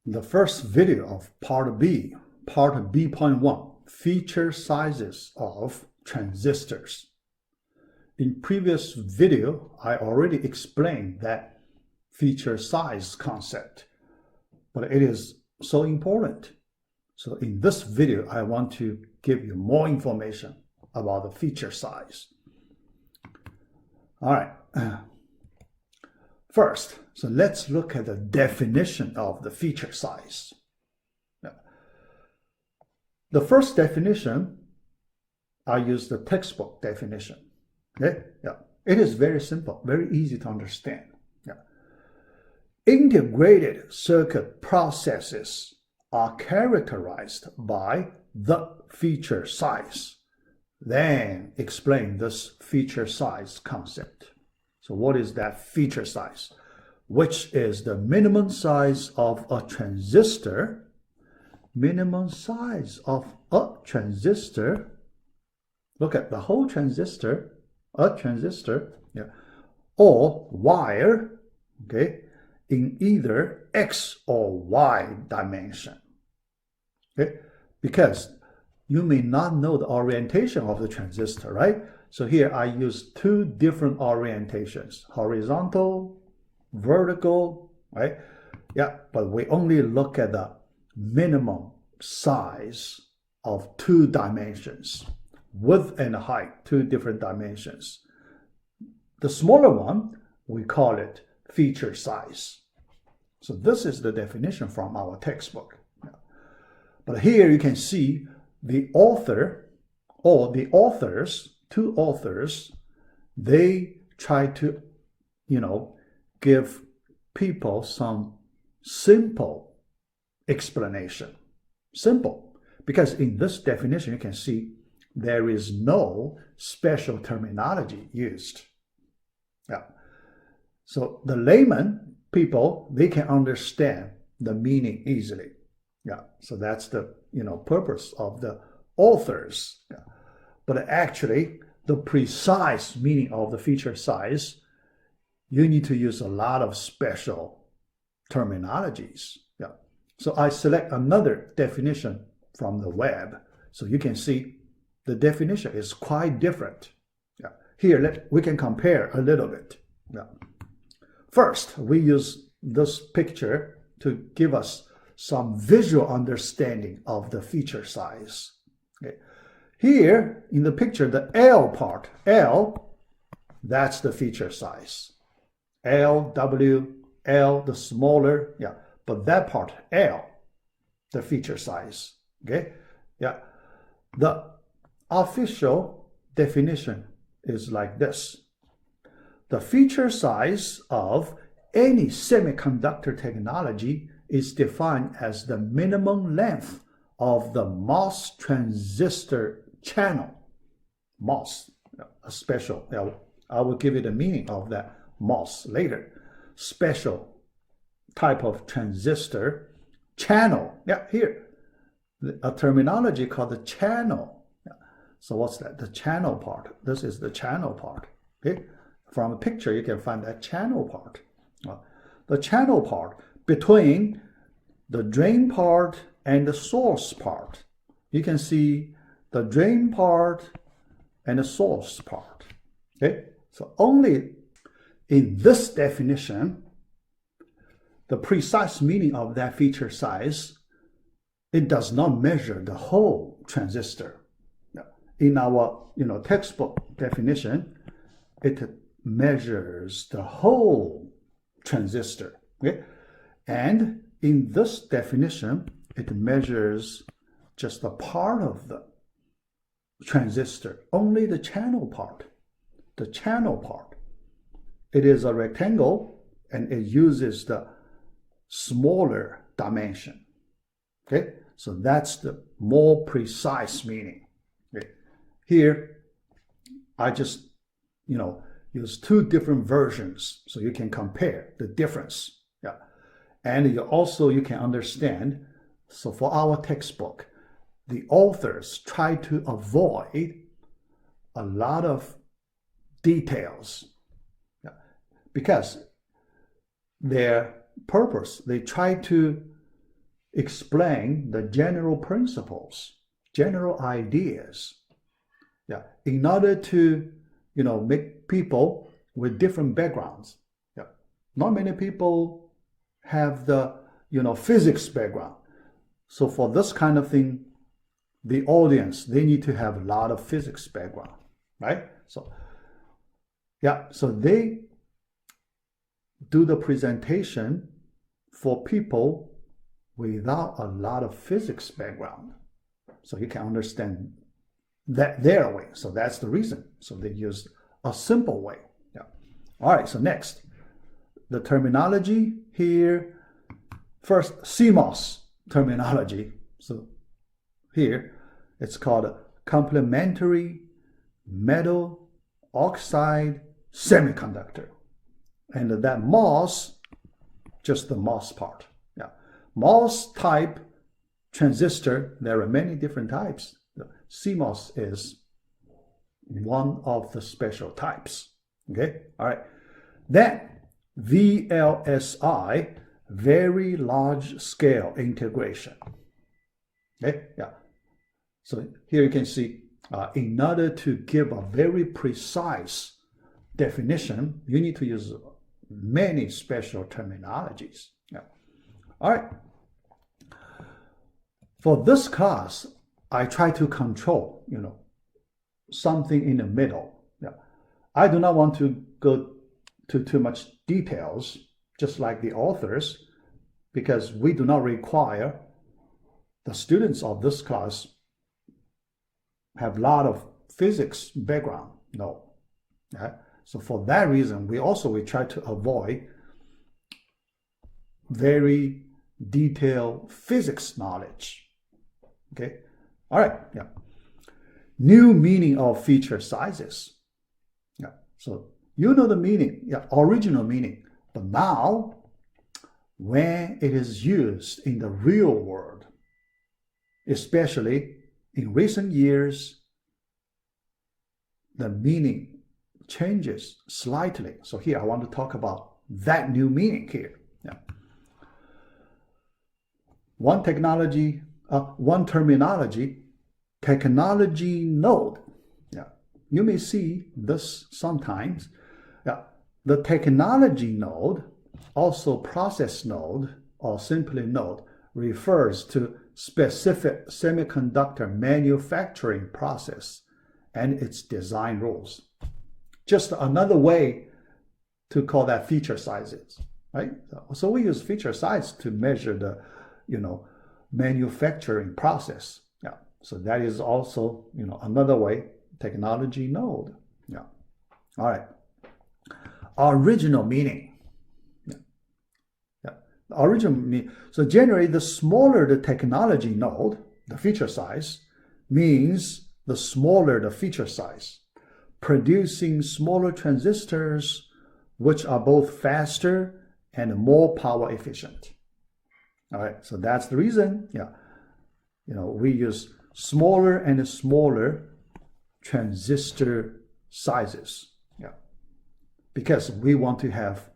The first video of part B.1, feature sizes of transistors. In previous video, I already explained that feature size concept, but it is so important. So in this video, I want to give you more information about the feature size. All right. First, so let's look at the definition of the feature size. The first definition, I use the textbook definition. Okay? Yeah. It is very simple, very easy to understand. Yeah. Integrated circuit processes are characterized by the feature size. Then explain this feature size concept. So what is that feature size? Which is the minimum size of a transistor. Minimum size of a transistor. Look at the whole transistor, a transistor, yeah, or wire, okay, in either X or Y dimension. Okay, because you may not know the orientation of the transistor, right? So here I use two different orientations, horizontal, vertical, right? Yeah, but we only look at the minimum size of two dimensions, width and height, two different dimensions. The smaller one, we call it feature size. So this is the definition from our textbook. But here you can see the author or the authors, two authors, they try to, give people some simple explanation. Simple. Because in this definition, you can see there is no special terminology used. Yeah. So the layman people, they can understand the meaning easily. Yeah. So that's the, purpose of the authors. Yeah. But actually, the precise meaning of the feature size, you need to use a lot of special terminologies. Yeah. So I select another definition from the web. So you can see the definition is quite different. Yeah. Here, we can compare a little bit. Yeah. First, we use this picture to give us some visual understanding of the feature size. Okay. Here in the picture, the L part, L, that's the feature size. L, W, L, the smaller, yeah. But that part, L, the feature size, okay? Yeah. The official definition is like this. The feature size of any semiconductor technology is defined as the minimum length of the MOS transistor channel. MOS, a special, I will give you the meaning of that MOS later. Special type of transistor channel. Yeah, here, a terminology called the channel. Yeah. So what's that? The channel part. This is the channel part. Okay. From a picture, you can find that channel part. The channel part between the drain part and the source part. You can see the drain part and the source part. Okay, so only in this definition, the precise meaning of that feature size, it does not measure the whole transistor. In our textbook definition, it measures the whole transistor. Okay? And in this definition, it measures just a part of the transistor, only the channel part. The channel part. It is a rectangle and it uses the smaller dimension. Okay? So that's the more precise meaning. Okay? Here, I just, use two different versions so you can compare the difference. Yeah. And you can understand, so for our textbook, the authors try to avoid a lot of details. Yeah. Because their purpose, they try to explain the general principles, general ideas. Yeah, in order to, make people with different backgrounds. Yeah, not many people have the, physics background. So for this kind of thing, the audience, they need to have a lot of physics background, right? So, yeah, so they do the presentation for people without a lot of physics background. So you can understand that their way. So that's the reason. So they use a simple way. Yeah. All right, so next, the terminology here. First, CMOS terminology. So here, it's called complementary metal oxide semiconductor. And that MOS, just the MOS part. Yeah. MOS type transistor, there are many different types. The CMOS is one of the special types. Okay, all right. Then VLSI, very large scale integration. Okay, yeah. So here you can see, in order to give a very precise definition, you need to use many special terminologies. Yeah. All right. For this class, I try to control, something in the middle. Yeah. I do not want to go to too much details, just like the authors, because we do not require the students of this class have a lot of physics background. No. Okay? So for that reason, we try to avoid very detailed physics knowledge. Okay. All right. Yeah. New meaning of feature sizes. Yeah. So you know the meaning, original meaning. But now, when it is used in the real world, especially in recent years, the meaning changes slightly. So here I want to talk about that new meaning here. Yeah. One terminology, technology node. Yeah. You may see this sometimes. Yeah. The technology node, also process node or simply node, refers to specific semiconductor manufacturing process and its design rules. Just another way to call that feature sizes, right? So we use feature size to measure the, manufacturing process. Yeah. So that is also, another way, technology node. Yeah. All right. Original meaning. Yeah. Yeah. The original meaning. So generally, the smaller the technology node, the feature size, means the smaller the feature size, producing smaller transistors, which are both faster and more power efficient. All right, so that's the reason, we use smaller and smaller transistor sizes, because we want to have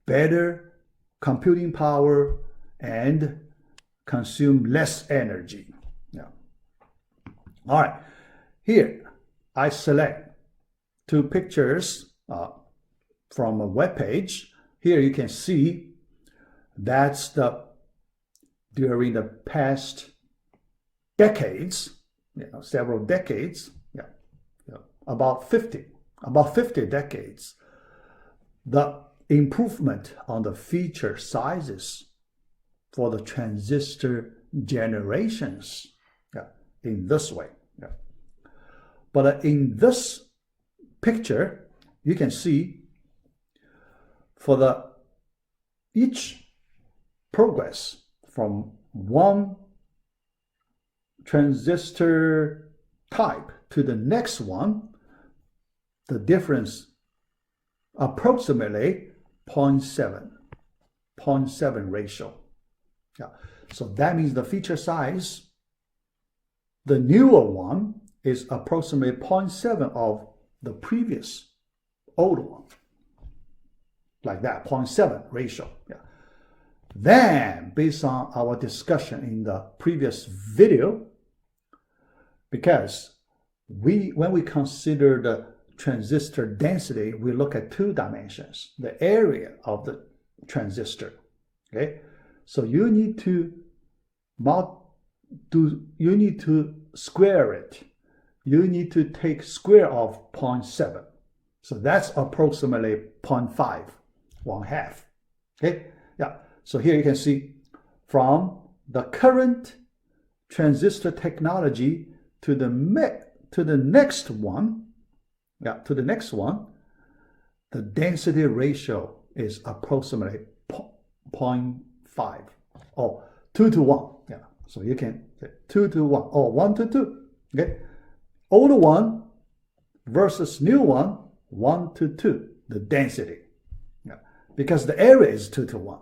better computing power and consume less energy. All right, here I select two pictures from a web page. Here you can see that's during the past decades, several decades, about 50 decades, the improvement on the feature sizes for the transistor generations in this way. But in this picture, you can see for each progress from one transistor type to the next one, the difference approximately 0.7 ratio. So that means the feature size, the newer one, is approximately 0.7 of the previous old one. Like that, 0.7 ratio. Then, based on our discussion in the previous video, because when we consider the transistor density, we look at two dimensions, the area of the transistor. Okay, so you need to square it. You need to take square of 0.7. So that's approximately 0.5, 1/2. Okay, yeah. So here you can see from the current transistor technology to the next one, the density ratio is approximately 0.5 or 2 to 1. Yeah. So you can say 2 to 1 or 1 to 2. Okay. Old one versus new one, 1 to 2, the density. Yeah. Because the area is 2 to 1.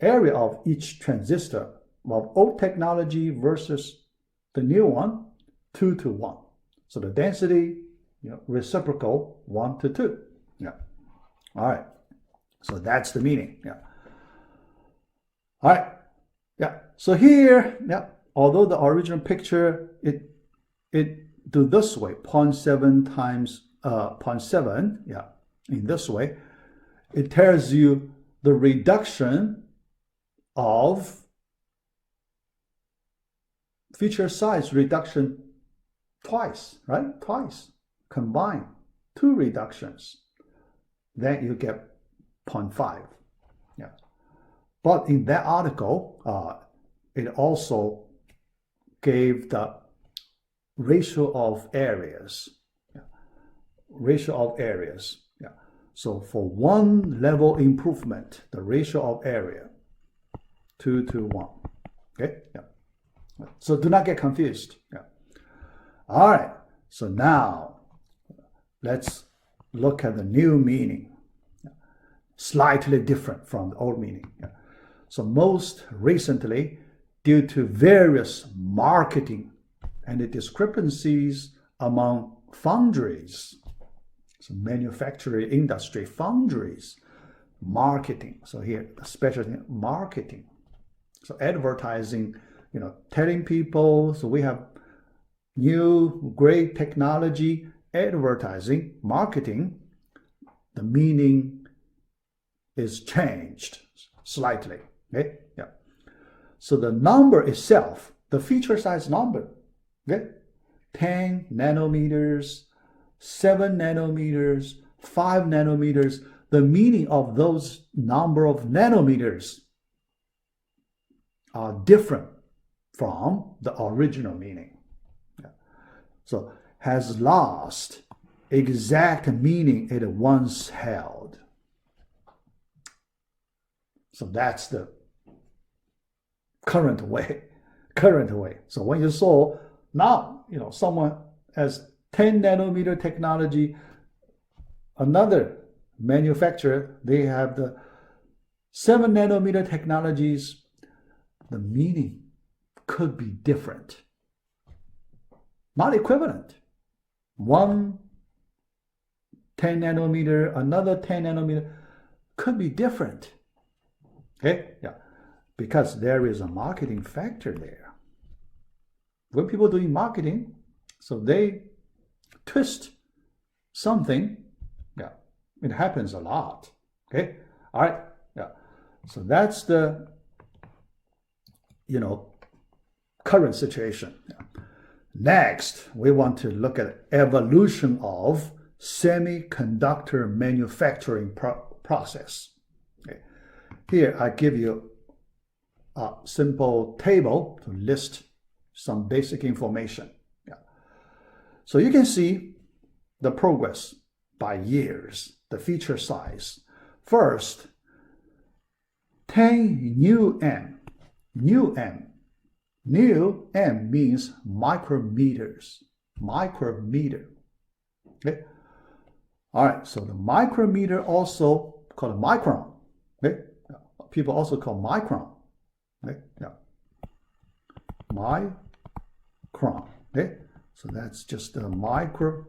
Area of each transistor of old technology versus the new one, 2 to 1. So the density, reciprocal, 1 to 2. Yeah. All right. So that's the meaning. Yeah. All right. Yeah. So here, although the original picture, it do this way, 0.7 times 0.7, in this way, it tells you the reduction of feature size reduction twice, right? Twice. Combine two reductions. Then you get 0.5. Yeah. But in that article, it also gave the ratio of areas. Yeah. Ratio of areas. Yeah. So for one level improvement, the ratio of area, 2 to 1. Okay? Yeah. So do not get confused. Yeah. All right. So now let's look at the new meaning. Yeah. Slightly different from the old meaning. Yeah. So most recently, due to various marketing and the discrepancies among foundries, so manufacturing industry foundries, marketing. So here, especially marketing. So advertising, telling people, so we have new great technology, advertising, marketing, the meaning is changed slightly. Okay? Yeah. So the number itself, the feature size number, okay? 10 nanometers, 7 nanometers, 5 nanometers, the meaning of those number of nanometers are different from the original meaning. Yeah. So has lost exact meaning it once held. So that's the current way. So when you saw now, someone has 10 nanometer technology, another manufacturer, they have the 7 nanometer technologies, the meaning could be different. Not equivalent. One 10 nanometer, another 10 nanometer could be different. Okay? Yeah. Because there is a marketing factor there. When people doing marketing, so they twist something. Yeah. It happens a lot. Okay? All right. Yeah. So that's the current situation. Yeah. Next, we want to look at evolution of semiconductor manufacturing process. Okay. Here, I give you a simple table to list some basic information. Yeah. So you can see the progress by years, the feature size. First, 10 new M. New M. New M means micrometers. Micrometer. Okay. All right. So the micrometer also called a micron. Okay. People also call micron. Okay. Yeah. Micron. Okay. So that's just a micrometer.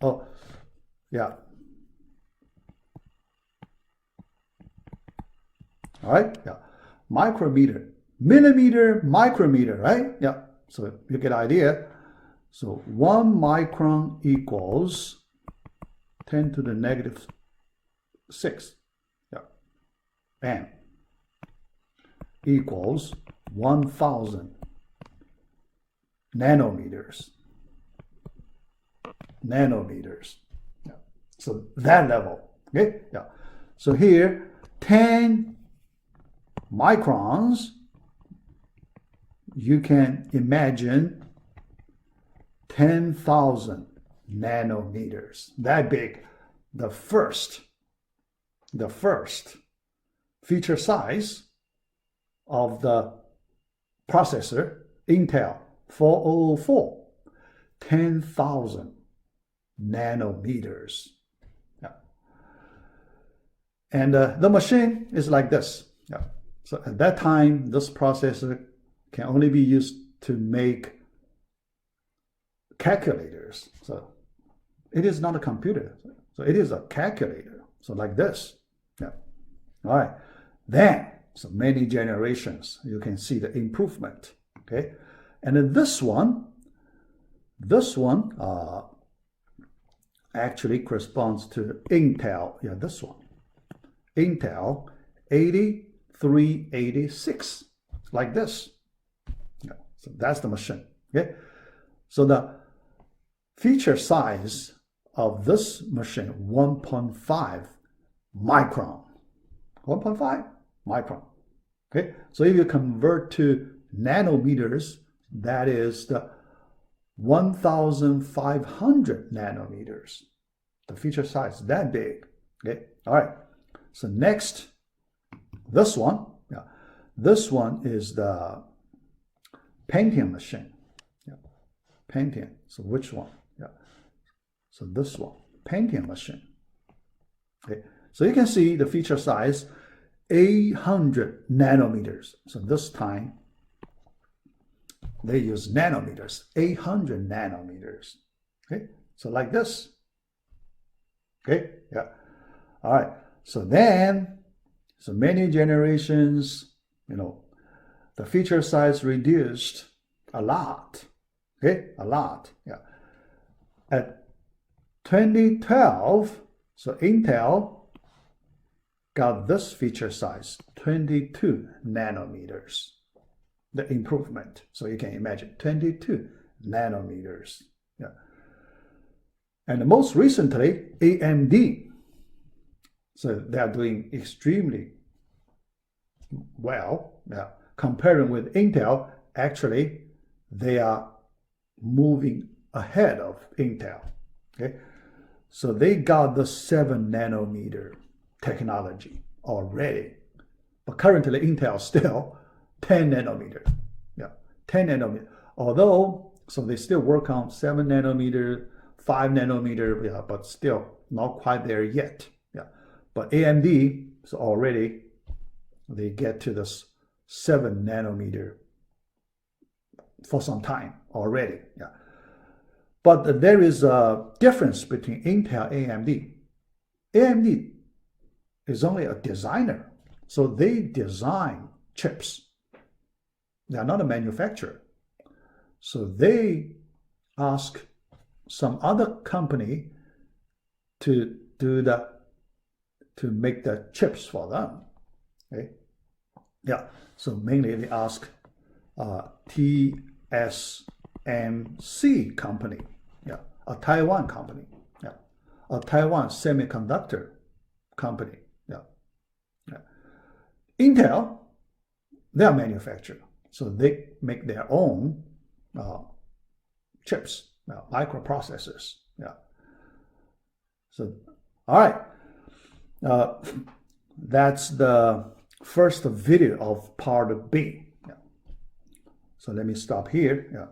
Oh, yeah. All right, yeah. Micrometer, millimeter, micrometer, right? Yeah. So you get the idea. So 1 micron equals 10 to the negative 6. Yeah. And equals 1,000 nanometers. Nanometers. Yeah. So that level. Okay. Yeah. So here, 10 microns, you can imagine 10,000 nanometers. That big. The first feature size of the processor, Intel 4004, 10,000 nanometers. Yeah. And the machine is like this. Yeah. So at that time, this processor can only be used to make calculators. So it is not a computer. So it is a calculator. So like this. Yeah. All right. Then, so many generations, you can see the improvement. Okay. And then this one actually corresponds to Intel. Yeah, this one. Intel 8386. Like this. Yeah. So that's the machine. Okay. So the feature size of this machine, 1.5 micron. 1.5 micron. Okay, so if you convert to nanometers, that is the 1,500 nanometers. The feature size is that big. Okay, all right. So next, this one. Yeah, this one is the Pentium machine. Yeah, Pentium. So which one? Yeah. So this one, Pentium machine. Okay, so you can see the feature size, 800 nanometers. So this time, they use nanometers, 800 nanometers. Okay, so like this. Okay, yeah. All right, so then, so many generations, the feature size reduced a lot. Okay, a lot, yeah. At 2012, so Intel got this feature size, 22 nanometers, the improvement. So you can imagine 22 nanometers. Yeah. And most recently, AMD. So they are doing extremely well. Yeah. Comparing with Intel, actually, they are moving ahead of Intel. Okay. So they got the 7 nanometer technology already. But currently, Intel still 10 nanometer. Yeah, 10 nanometer. Although, so they still work on 7 nanometer, 5 nanometer, yeah, but still not quite there yet. Yeah, but AMD, so already they get to this 7 nanometer for some time already. Yeah. But there is a difference between Intel and AMD. AMD is only a designer. So they design chips. They are not a manufacturer. So they ask some other company to make the chips for them. Okay? Yeah. So mainly they ask TSMC company. Yeah. A Taiwan company. Yeah. A Taiwan semiconductor company. Yeah. Yeah. Intel, they are manufacturer. So they make their own chips, microprocessors. Yeah. So, all right. That's the first video of part B. Yeah. So let me stop here. Yeah.